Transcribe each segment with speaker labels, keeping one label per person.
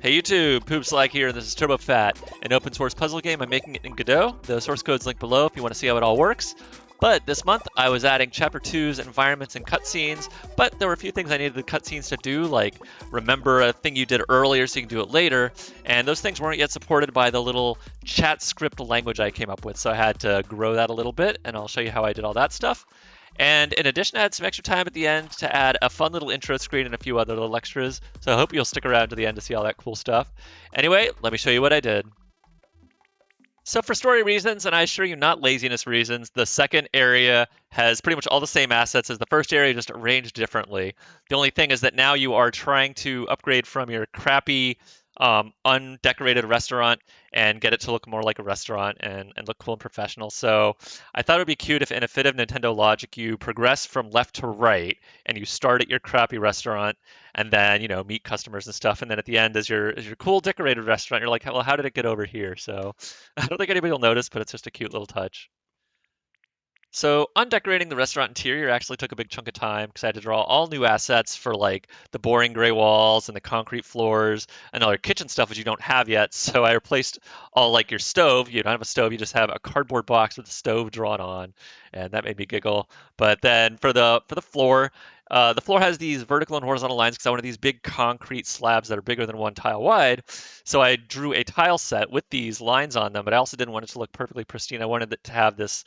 Speaker 1: Hey YouTube, Poopslag here, and this is TurboFat, an open source puzzle game. I'm making it in Godot. The source code's linked below if you want to see how it all works. But this month I was adding Chapter 2's environments and cutscenes, but there were a few things I needed the cutscenes to do, like remember a thing you did earlier so you can do it later, and those things weren't yet supported by the little chat script language I came up with, so I had to grow that a little bit, and I'll show you how I did all that stuff. And in addition, I had some extra time at the end to add a fun little intro screen and a few other little extras. So I hope you'll stick around to the end to see all that cool stuff. Anyway, let me show you what I did. So for story reasons, and I assure you not laziness reasons, the second area has pretty much all the same assets as the first area, just arranged differently. The only thing is that now you are trying to upgrade from your crappy, undecorated restaurant and get it to look more like a restaurant and look cool and professional. So I thought it would be cute if in a fit of Nintendo logic, you progress from left to right and you start at your crappy restaurant and then, meet customers and stuff. And then at the end, as your cool decorated restaurant, you're like, well, how did it get over here? So I don't think anybody will notice, but it's just a cute little touch. So undecorating the restaurant interior actually took a big chunk of time because I had to draw all new assets for like the boring gray walls and the concrete floors and other kitchen stuff which you don't have yet. So I replaced all like your stove. You don't have a stove, you just have a cardboard box with the stove drawn on, and that made me giggle. But then for the floor, the floor has these vertical and horizontal lines because I wanted these big concrete slabs that are bigger than one tile wide. So I drew a tile set with these lines on them, but I also didn't want it to look perfectly pristine. I wanted it to have these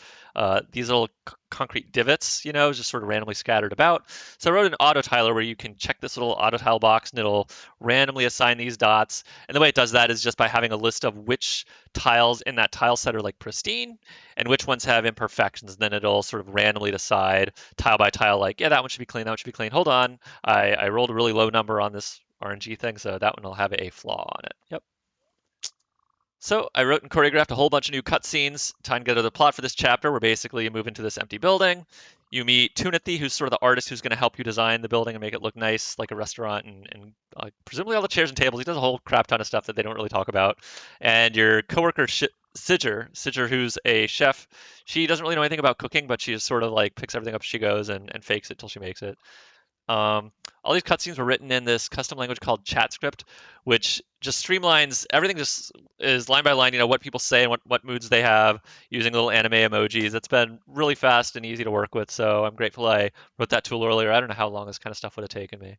Speaker 1: little concrete divots, just sort of randomly scattered about. So I wrote an auto tiler where you can check this little auto tile box and it'll randomly assign these dots. And the way it does that is just by having a list of which tiles in that tile set are like pristine and which ones have imperfections. Then it'll sort of randomly decide tile by tile, like, yeah, that one should be clean, that one should be clean. Hold on, I rolled a really low number on this RNG thing, so that one will have a flaw on it. Yep. So I wrote and choreographed a whole bunch of new cutscenes tying together the plot for this chapter, where basically you move into this empty building. You meet Tunithi, who's sort of the artist who's going to help you design the building and make it look nice, like a restaurant, and presumably all the chairs and tables. He does a whole crap ton of stuff that they don't really talk about. And your coworker Sidger, who's a chef, she doesn't really know anything about cooking, but she just sort of like picks everything up as she goes and fakes it till she makes it. All these cutscenes were written in this custom language called ChatScript, which just streamlines everything. Just is line by line, what people say and what moods they have using little anime emojis. It's been really fast and easy to work with, so I'm grateful I wrote that tool earlier. I don't know how long this kind of stuff would have taken me.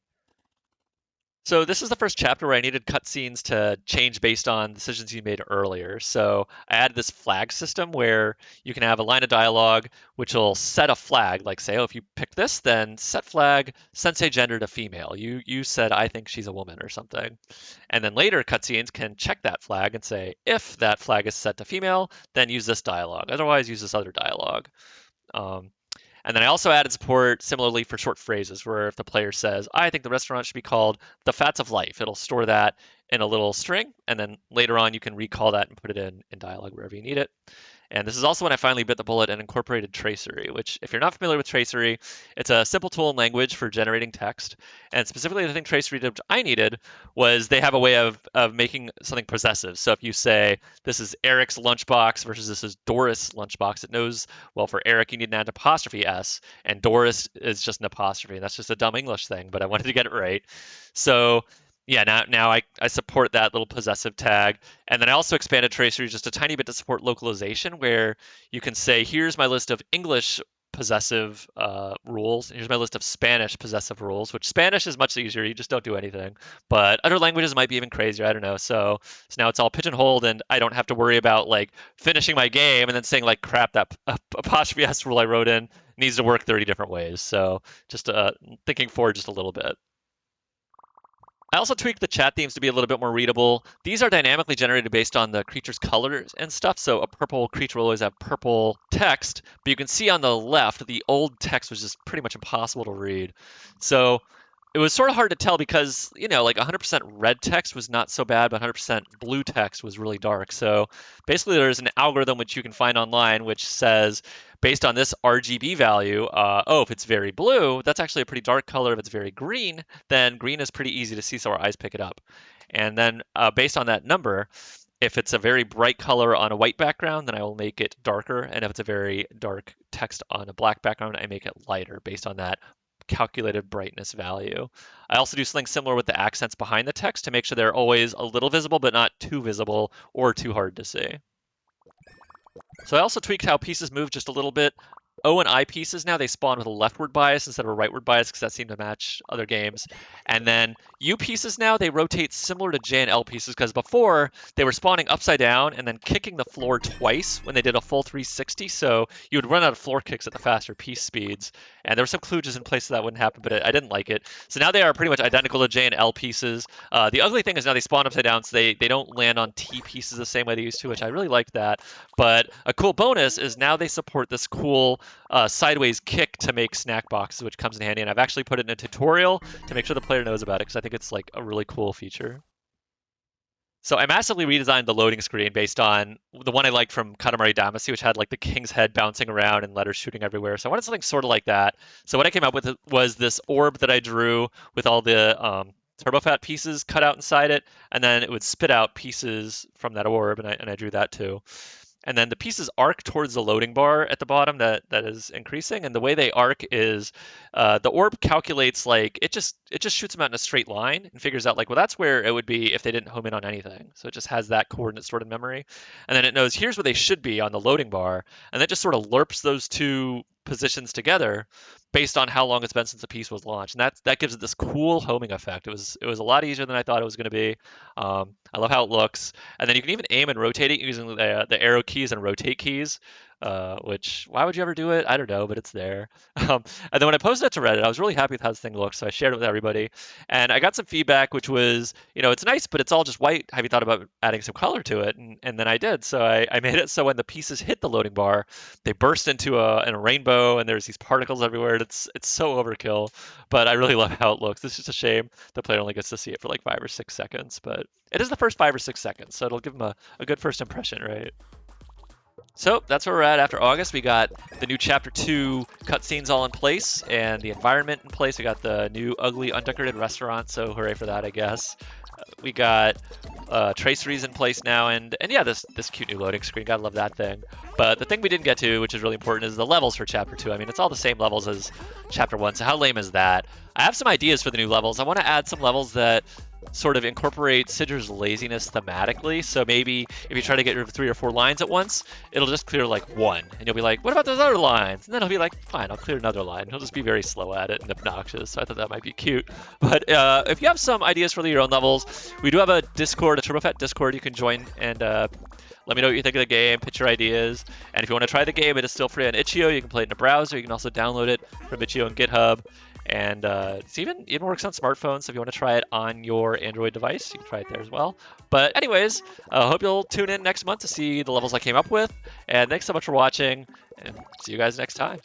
Speaker 1: So this is the first chapter where I needed cutscenes to change based on decisions you made earlier. So I added this flag system where you can have a line of dialogue which will set a flag, like say, oh, if you picked this, then set flag sensei gender to female. You said I think she's a woman or something. And then later cutscenes can check that flag and say, if that flag is set to female, then use this dialogue. Otherwise, use this other dialogue. Um, and then I also added support similarly for short phrases, where if the player says, I think the restaurant should be called the Fats of Life, it'll store that in a little string. And then later on, you can recall that and put it in dialogue wherever you need it. And this is also when I finally bit the bullet and incorporated tracery, which, if you're not familiar with tracery, it's a simple tool in language for generating text. And specifically, the thing tracery did, I needed was they have a way of making something possessive. So if you say, this is Eric's lunchbox versus this is Doris' lunchbox, it knows, well, for Eric, you need an apostrophe S, and Doris is just an apostrophe. And that's just a dumb English thing, but I wanted to get it right. So yeah, now I support that little possessive tag. And then I also expanded tracery just a tiny bit to support localization, where you can say, here's my list of English possessive rules. Here's my list of Spanish possessive rules, which Spanish is much easier. You just don't do anything. But other languages might be even crazier. I don't know. So now it's all pigeonholed, and I don't have to worry about like finishing my game and then saying like, crap, that apostrophe S rule I wrote in needs to work 30 different ways. So just thinking forward just a little bit. I also tweaked the chat themes to be a little bit more readable. These are dynamically generated based on the creature's colors and stuff. So a purple creature will always have purple text, but you can see on the left, the old text was just pretty much impossible to read. So it was sort of hard to tell because, like 100% red text was not so bad, but 100% blue text was really dark. So basically, there's an algorithm which you can find online which says, based on this RGB value, oh, if it's very blue, that's actually a pretty dark color. If it's very green, then green is pretty easy to see, so our eyes pick it up. And then based on that number, if it's a very bright color on a white background, then I will make it darker. And if it's a very dark text on a black background, I make it lighter based on that calculated brightness value. I also do something similar with the accents behind the text to make sure they're always a little visible, but not too visible or too hard to see. So I also tweaked how pieces move just a little bit. O and I pieces now, they spawn with a leftward bias instead of a rightward bias because that seemed to match other games. And then U pieces now, they rotate similar to J and L pieces because before they were spawning upside down and then kicking the floor twice when they did a full 360. So you would run out of floor kicks at the faster piece speeds. And there were some kludges in places that wouldn't happen, but I didn't like it. So now they are pretty much identical to J and L pieces. The ugly thing is now they spawn upside down, so they don't land on T pieces the same way they used to, which I really liked that. But a cool bonus is now they support this cool sideways kick to make snack boxes, which comes in handy. And I've actually put it in a tutorial to make sure the player knows about it because I think it's like a really cool feature. So I massively redesigned the loading screen based on the one I liked from Katamari Damacy, which had like the king's head bouncing around and letters shooting everywhere. So I wanted something sort of like that. So what I came up with was this orb that I drew with all the turbofat pieces cut out inside it, and then it would spit out pieces from that orb, and I drew that too. And then the pieces arc towards the loading bar at the bottom that is increasing. And the way they arc is the orb calculates like it just shoots them out in a straight line and figures out like, well, that's where it would be if they didn't home in on anything. So it just has that coordinate stored in memory. And then it knows here's where they should be on the loading bar. And then just sort of lerps those two positions together based on how long it's been since the piece was launched. And that gives it this cool homing effect. It was a lot easier than I thought it was going to be. I love how it looks. And then you can even aim and rotate it using the arrow keys and rotate keys, which why would you ever do it? I don't know, but it's there. And then when I posted it to Reddit, I was really happy with how this thing looks, so I shared it with everybody. And I got some feedback, which was, it's nice, but it's all just white. Have you thought about adding some color to it? And then I did. So I made it so when the pieces hit the loading bar, they burst into a rainbow, and there's these particles everywhere. It's so overkill, but I really love how it looks. It's just a shame the player only gets to see it for like 5 or 6 seconds, but it is the first 5 or 6 seconds, so it'll give them a good first impression, right? So that's where we're at after August. We got the new Chapter 2 cutscenes all in place and the environment in place. We got the new ugly undecorated restaurant, so hooray for that, I guess. We got traceries in place now, and yeah, this cute new loading screen. Gotta love that thing. But the thing we didn't get to, which is really important, is the levels for Chapter 2. I mean, it's all the same levels as Chapter 1, so how lame is that? I have some ideas for the new levels. I want to add some levels that sort of incorporate Sidger's laziness thematically. So maybe if you try to get rid of 3 or 4 lines at once, it'll just clear like 1. And you'll be like, what about those other lines? And then he'll be like, fine, I'll clear another line. He'll just be very slow at it and obnoxious. So I thought that might be cute. But if you have some ideas for your own levels, we do have a Discord, a TurboFat Discord you can join and let me know what you think of the game, pitch your ideas. And if you want to try the game, it is still free on Itch.io. You can play it in a browser. You can also download it from Itch.io and GitHub. And it even works on smartphones, so if you want to try it on your Android device, you can try it there as well. But anyways, I hope you'll tune in next month to see the levels I came up with. And thanks so much for watching, and see you guys next time.